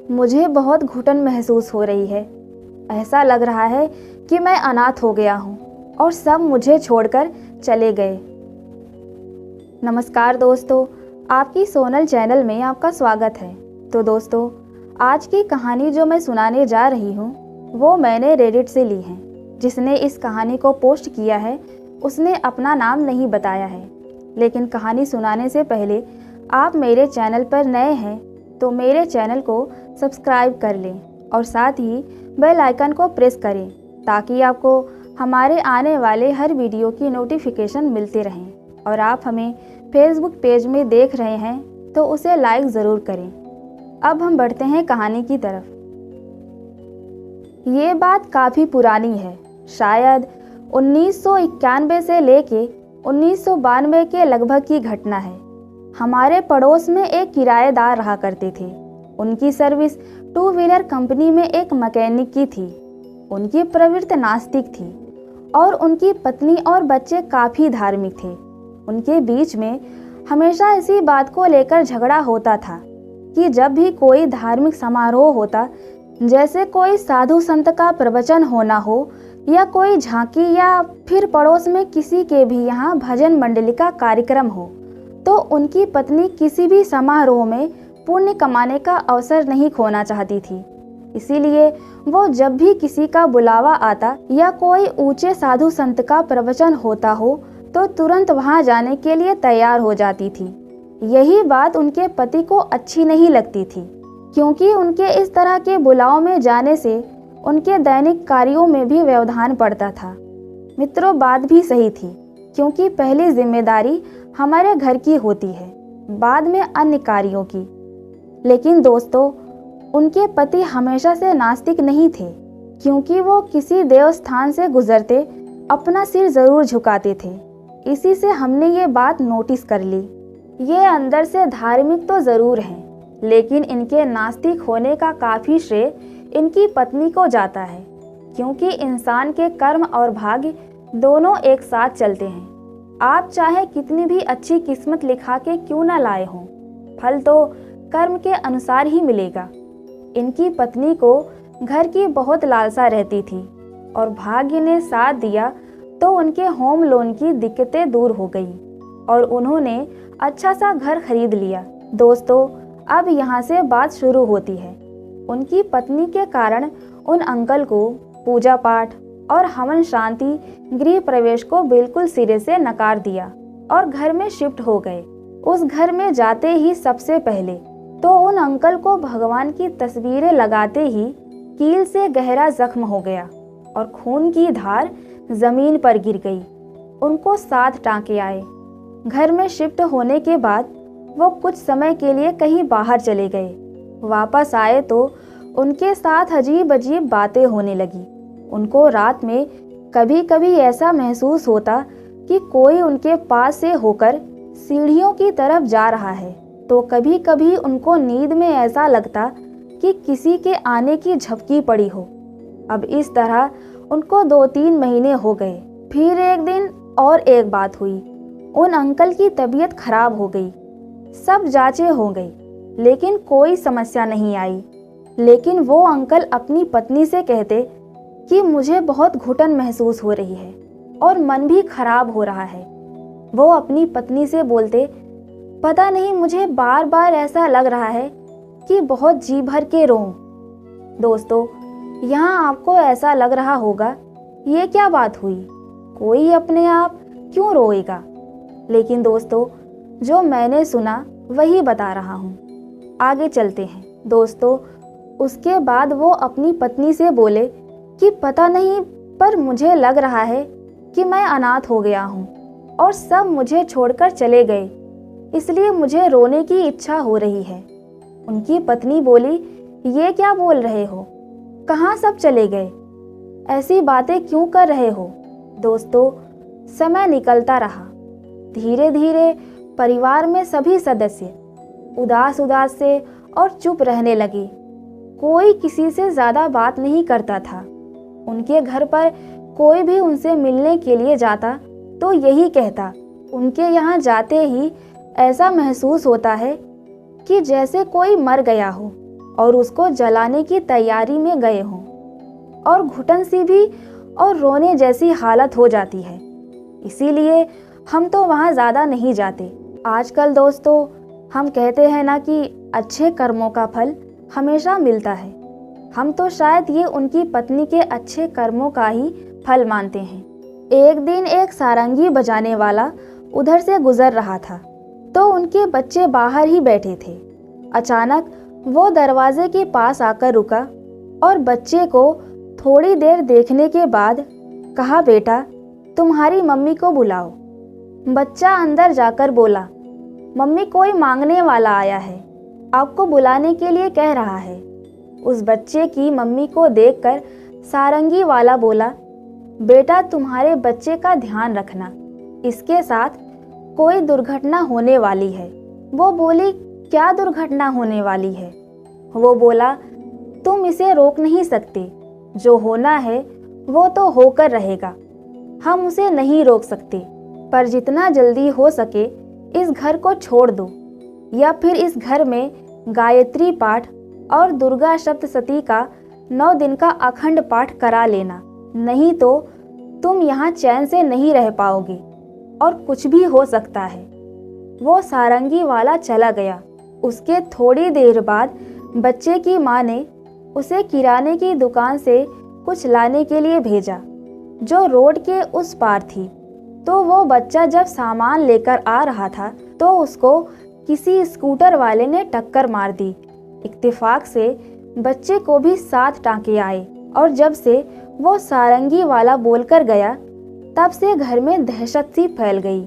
मुझे बहुत घुटन महसूस हो रही है। ऐसा लग रहा है कि मैं अनाथ हो गया हूँ और सब मुझे छोड़कर चले गए। नमस्कार दोस्तों, आपकी सोनल चैनल में आपका स्वागत है। तो दोस्तों, आज की कहानी जो मैं सुनाने जा रही हूँ वो मैंने रेडिट से ली है। जिसने इस कहानी को पोस्ट किया है उसने अपना नाम नहीं बताया है। लेकिन कहानी सुनाने से पहले आप मेरे चैनल पर नए हैं तो मेरे चैनल को सब्सक्राइब कर लें और साथ ही बेल आइकन को प्रेस करें ताकि आपको हमारे आने वाले हर वीडियो की नोटिफिकेशन मिलते रहें। और आप हमें फेसबुक पेज में देख रहे हैं तो उसे लाइक ज़रूर करें। अब हम बढ़ते हैं कहानी की तरफ। ये बात काफ़ी पुरानी है, शायद 1991 से लेके 1992 के लगभग की घटना है। हमारे पड़ोस में एक किराएदार रहा करते थे। उनकी सर्विस 2 व्हीलर कंपनी में एक मैकेनिक की थी। उनकी प्रवृत्ति नास्तिक थी और उनकी पत्नी और बच्चे काफ़ी धार्मिक थे। उनके बीच में हमेशा इसी बात को लेकर झगड़ा होता था कि जब भी कोई धार्मिक समारोह होता, जैसे कोई साधु संत का प्रवचन होना हो या कोई झांकी या फिर पड़ोस में किसी के भी यहाँ भजन मंडली का कार्यक्रम हो, तो उनकी पत्नी किसी भी समारोह में पुण्य कमाने का अवसर नहीं खोना चाहती थी। इसीलिए वो जब भी किसी का बुलावा आता या कोई ऊंचे साधु संत का प्रवचन होता हो तो तुरंत वहां जाने के लिए तैयार हो जाती थी। यही बात उनके पति को अच्छी नहीं लगती थी, क्योंकि उनके इस तरह के बुलावों में जाने से उनके दैनिक कार्यों में भी व्यवधान पड़ता था। मित्रों, बात भी सही थी, क्योंकि पहली जिम्मेदारी हमारे घर की होती है, बाद में अन्य कार्यों की। लेकिन दोस्तों, उनके पति हमेशा से नास्तिक नहीं थे, क्योंकि वो किसी देवस्थान से गुजरते अपना सिर जरूर झुकाते थे। इसी से हमने ये बात नोटिस कर ली। ये अंदर से धार्मिक तो ज़रूर हैं, लेकिन इनके नास्तिक होने का काफ़ी श्रेय इनकी पत्नी को जाता है, क्योंकि इंसान के कर्म और भाग्य दोनों एक साथ चलते हैं। आप चाहे कितनी भी अच्छी किस्मत लिखा के क्यों ना लाए हों, फल तो कर्म के अनुसार ही मिलेगा। इनकी पत्नी को घर की बहुत लालसा रहती थी और भाग्य ने साथ दिया तो उनके होम लोन की दिक्कतें दूर हो गई और उन्होंने अच्छा सा घर खरीद लिया। दोस्तों, अब यहाँ से बात शुरू होती है। उनकी पत्नी के कारण उन अंकल को पूजा पाठ और हवन शांति गृह प्रवेश को बिल्कुल सिरे से नकार दिया और घर में शिफ्ट हो गए। उस घर में जाते ही सबसे पहले तो उन अंकल को भगवान की तस्वीरें लगाते ही कील से गहरा जख्म हो गया और खून की धार जमीन पर गिर गई। उनको 7 टांके आए। घर में शिफ्ट होने के बाद वो कुछ समय के लिए कहीं बाहर चले गए। वापस आए तो उनके साथ अजीब अजीब बातें होने लगी। उनको रात में कभी कभी ऐसा महसूस होता कि कोई उनके पास से होकर सीढ़ियों की तरफ जा रहा है, तो कभी कभी उनको नींद में ऐसा लगता कि किसी के आने की झपकी पड़ी हो। अब इस तरह उनको 2-3 महीने हो गए। फिर एक दिन और एक बात हुई। उन अंकल की तबीयत खराब हो गई। सब जांचें हो गई, लेकिन कोई समस्या नहीं आई। लेकिन वो अंकल अपनी पत्नी से कहते कि मुझे बहुत घुटन महसूस हो रही है और मन भी खराब हो रहा है। वो अपनी पत्नी से बोलते, पता नहीं, मुझे बार बार ऐसा लग रहा है कि बहुत जी भर के रोऊं। दोस्तों, यहाँ आपको ऐसा लग रहा होगा, ये क्या बात हुई, कोई अपने आप क्यों रोएगा? लेकिन दोस्तों, जो मैंने सुना वही बता रहा हूँ। आगे चलते हैं। दोस्तों, उसके बाद वो अपनी पत्नी से बोले कि पता नहीं, पर मुझे लग रहा है कि मैं अनाथ हो गया हूँ और सब मुझे छोड़कर चले गए, इसलिए मुझे रोने की इच्छा हो रही है। उनकी पत्नी बोली, ये क्या बोल रहे हो, कहाँ सब चले गए, ऐसी बातें क्यों कर रहे हो? दोस्तों, समय निकलता रहा। धीरे धीरे परिवार में सभी सदस्य उदास उदास से और चुप रहने लगे। कोई किसी से ज़्यादा बात नहीं करता था। उनके घर पर कोई भी उनसे मिलने के लिए जाता तो यही कहता, उनके यहाँ जाते ही ऐसा महसूस होता है कि जैसे कोई मर गया हो। और उसको जलाने की तैयारी में गए हों और घुटन सी भी और रोने जैसी हालत हो जाती है। इसीलिए हम तो वहाँ ज़्यादा नहीं जाते। आजकल दोस्तों हम कहते हैं ना कि अच्छे कर्मों का फल हमेशा मिलता है। हम तो शायद ये उनकी पत्नी के अच्छे कर्मों का ही फल मानते हैं। एक दिन एक सारंगी बजाने वाला उधर से गुजर रहा था तो उनके बच्चे बाहर ही बैठे थे। अचानक वो दरवाजे के पास आकर रुका और बच्चे को थोड़ी देर देखने के बाद कहा, बेटा तुम्हारी मम्मी को बुलाओ। बच्चा अंदर जाकर बोला, मम्मी कोई मांगने वाला आया है, आपको बुलाने के लिए कह रहा है। उस बच्चे की मम्मी को देखकर सारंगी वाला बोला, बेटा तुम्हारे बच्चे का ध्यान रखना, इसके साथ कोई दुर्घटना होने वाली है। वो बोली, क्या दुर्घटना होने वाली है? वो बोला, तुम इसे रोक नहीं सकते, जो होना है वो तो होकर रहेगा, हम उसे नहीं रोक सकते, पर जितना जल्दी हो सके इस घर को छोड़ दो या फिर इस घर में गायत्री पाठ और दुर्गा सप्तशती का 9 दिन का अखंड पाठ करा लेना, नहीं तो तुम यहाँ चैन से नहीं रह पाओगे और कुछ भी हो सकता है। वो सारंगी वाला चला गया। उसके थोड़ी देर बाद बच्चे की माँ ने उसे किराने की दुकान से कुछ लाने के लिए भेजा जो रोड के उस पार थी। तो वो बच्चा जब सामान लेकर आ रहा था तो उसको किसी स्कूटर वाले ने टक्कर मार दी। इत्तेफाक से बच्चे को भी 7 टांके आए और जब से वो सारंगी वाला बोलकर गया तब से घर में दहशत सी फैल गई।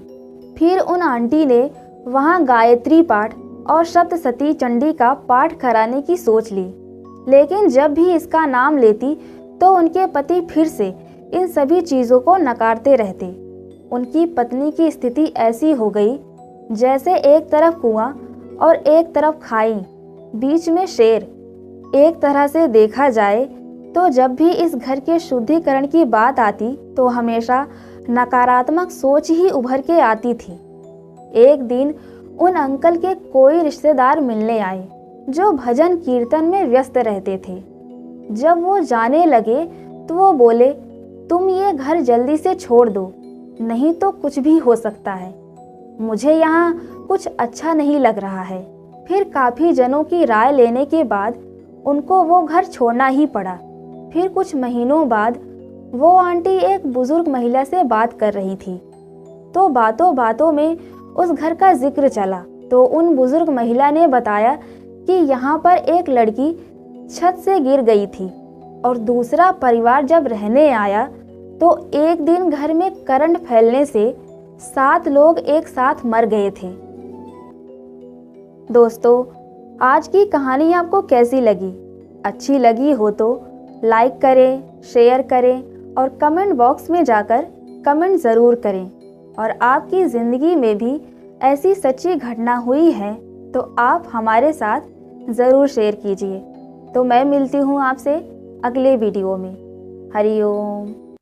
फिर उन आंटी ने वहाँ गायत्री पाठ और सप्तशती चंडी का पाठ कराने की सोच ली, लेकिन जब भी इसका नाम लेती तो उनके पति फिर से इन सभी चीज़ों को नकारते रहते। उनकी पत्नी की स्थिति ऐसी हो गई जैसे एक तरफ कुआं और एक तरफ खाई, बीच में शेर। एक तरह से देखा जाए तो जब भी इस घर के शुद्धिकरण की बात आती तो हमेशा नकारात्मक सोच ही उभर के आती थी। एक दिन उन अंकल के कोई रिश्तेदार मिलने आए जो भजन कीर्तन में व्यस्त रहते थे। जब वो जाने लगे तो वो बोले, तुम ये घर जल्दी से छोड़ दो, नहीं तो कुछ भी हो सकता है। मुझे यहाँ कुछ अच्छा नहीं लग रहा है। फिर काफ़ी जनों की राय लेने के बाद उनको वो घर छोड़ना ही पड़ा। फिर कुछ महीनों बाद वो आंटी एक बुजुर्ग महिला से बात कर रही थी तो बातों बातों में उस घर का जिक्र चला। तो उन बुजुर्ग महिला ने बताया कि यहाँ पर एक लड़की छत से गिर गई थी और दूसरा परिवार जब रहने आया तो एक दिन घर में करंट फैलने से 7 लोग एक साथ मर गए थे। दोस्तों, आज की कहानी आपको कैसी लगी? अच्छी लगी हो तो लाइक करें, शेयर करें और कमेंट बॉक्स में जाकर कमेंट ज़रूर करें। और आपकी ज़िंदगी में भी ऐसी सच्ची घटना हुई है तो आप हमारे साथ ज़रूर शेयर कीजिए। तो मैं मिलती हूँ आपसे अगले वीडियो में। हरि ओम।